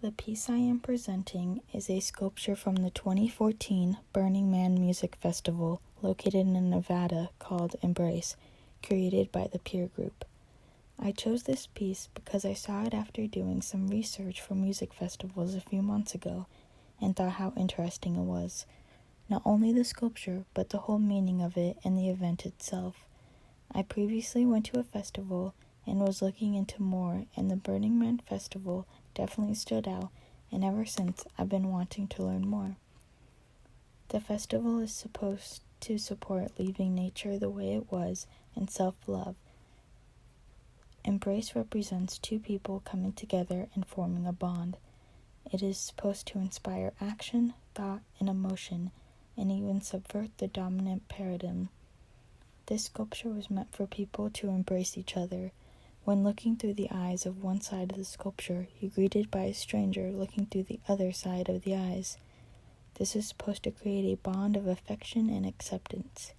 The piece I am presenting is a sculpture from the 2014 Burning Man Music Festival located in Nevada called Embrace, created by the peer group. I chose this piece because I saw it after doing some research for music festivals a few months ago and thought how interesting it was. Not only the sculpture, but the whole meaning of it and the event itself. I previously went to a festival and was looking into more, and the Burning Man Festival definitely stood out, and ever since I've been wanting to learn more. The festival is supposed to support leaving nature the way it was and self-love. Embrace represents two people coming together and forming a bond. It is supposed to inspire action, thought, and emotion, and even subvert the dominant paradigm. This sculpture was meant for people to embrace each other. When looking through the eyes of one side of the sculpture, you're greeted by a stranger looking through the other side of the eyes. This is supposed to create a bond of affection and acceptance.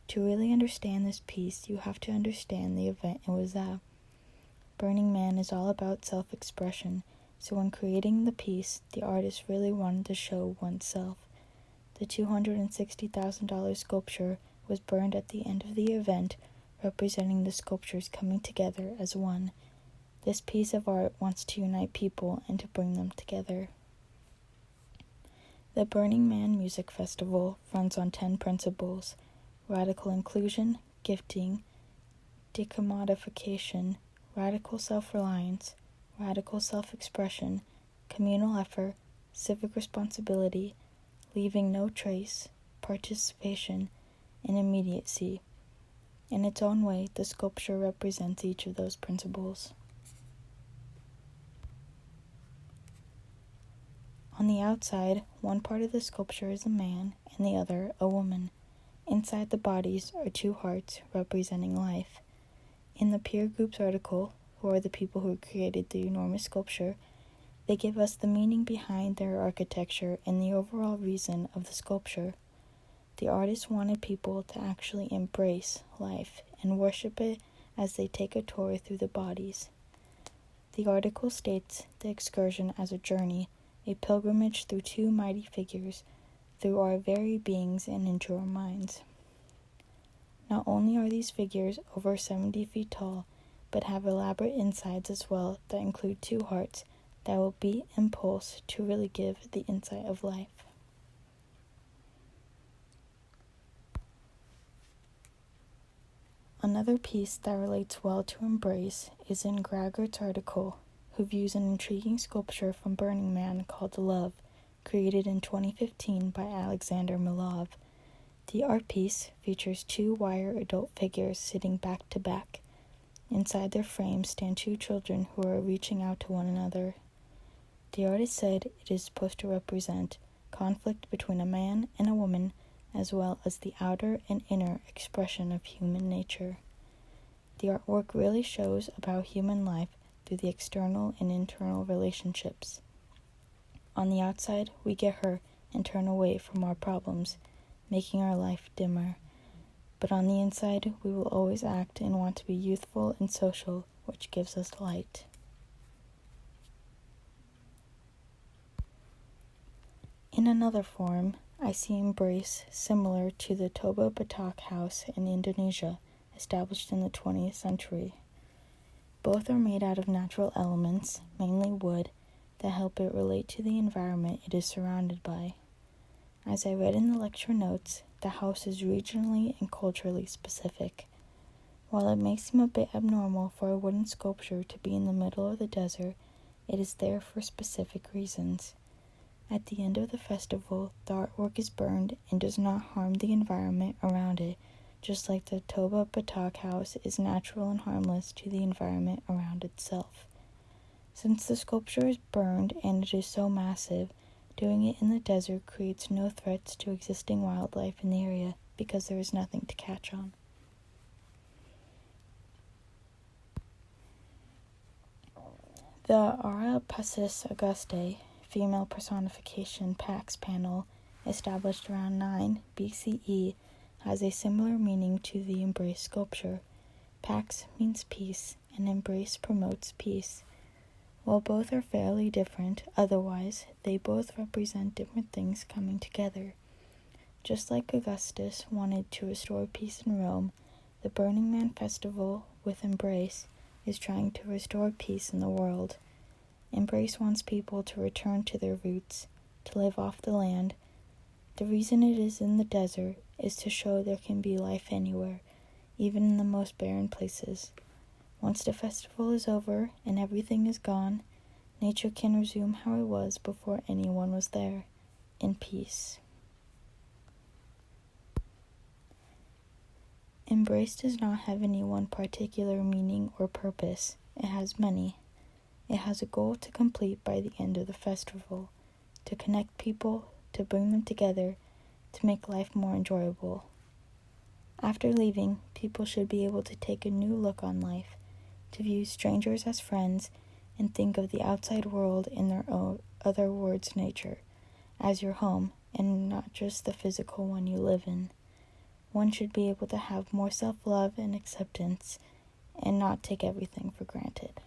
To really understand this piece, you have to understand the event it was at. Burning Man is all about self-expression, so when creating the piece, the artist really wanted to show oneself. The $260,000 sculpture was burned at the end of the event, representing the sculptures coming together as one. This piece of art wants to unite people and to bring them together. The Burning Man Music Festival runs on 10 principles: radical inclusion, gifting, decommodification, radical self-reliance, radical self-expression, communal effort, civic responsibility, leaving no trace, participation, and immediacy. In its own way, the sculpture represents each of those principles. On the outside, one part of the sculpture is a man and the other a woman. Inside the bodies are two hearts representing life. In the peer group's article, who are the people who created the enormous sculpture, they give us the meaning behind their architecture and the overall reason of the sculpture. The artist wanted people to actually embrace life and worship it as they take a tour through the bodies. The article states the excursion as a journey, a pilgrimage through two mighty figures, through our very beings and into our minds. Not only are these figures over 70 feet tall, but have elaborate insides as well that include two hearts that will beat and pulse to really give the insight of life. Another piece that relates well to Embrace is in Gragert's article, who views an intriguing sculpture from Burning Man called Love, created in 2015 by Alexander Milov. The art piece features two wire adult figures sitting back to back. Inside their frames stand two children who are reaching out to one another. The artist said it is supposed to represent conflict between a man and a woman, as well as the outer and inner expression of human nature. The artwork really shows about human life through the external and internal relationships. On the outside, we get hurt and turn away from our problems, making our life dimmer. But on the inside, we will always act and want to be youthful and social, which gives us light. In another form, I see Embrace similar to the Toba Batak house in Indonesia, established in the 20th century. Both are made out of natural elements, mainly wood, that help it relate to the environment it is surrounded by. As I read in the lecture notes, the house is regionally and culturally specific. While it may seem a bit abnormal for a wooden sculpture to be in the middle of the desert, it is there for specific reasons. At the end of the festival, the artwork is burned and does not harm the environment around it, just like the Toba Batak house is natural and harmless to the environment around itself. Since the sculpture is burned and it is so massive, doing it in the desert creates no threats to existing wildlife in the area because there is nothing to catch on. The Ara Pacis Augustae female personification Pax panel, established around 9 BCE, has a similar meaning to the Embrace sculpture. Pax means peace, and Embrace promotes peace. While both are fairly different otherwise, they both represent different things coming together. Just like Augustus wanted to restore peace in Rome, the Burning Man festival with Embrace is trying to restore peace in the world. Embrace wants people to return to their roots, to live off the land. The reason it is in the desert is to show there can be life anywhere, even in the most barren places. Once the festival is over and everything is gone, nature can resume how it was before anyone was there, in peace. Embrace does not have any one particular meaning or purpose. It has many. It has a goal to complete by the end of the festival, to connect people, to bring them together, to make life more enjoyable. After leaving, people should be able to take a new look on life, to view strangers as friends, and think of the outside world in their own other words, nature, as your home, and not just the physical one you live in. One should be able to have more self-love and acceptance, and not take everything for granted.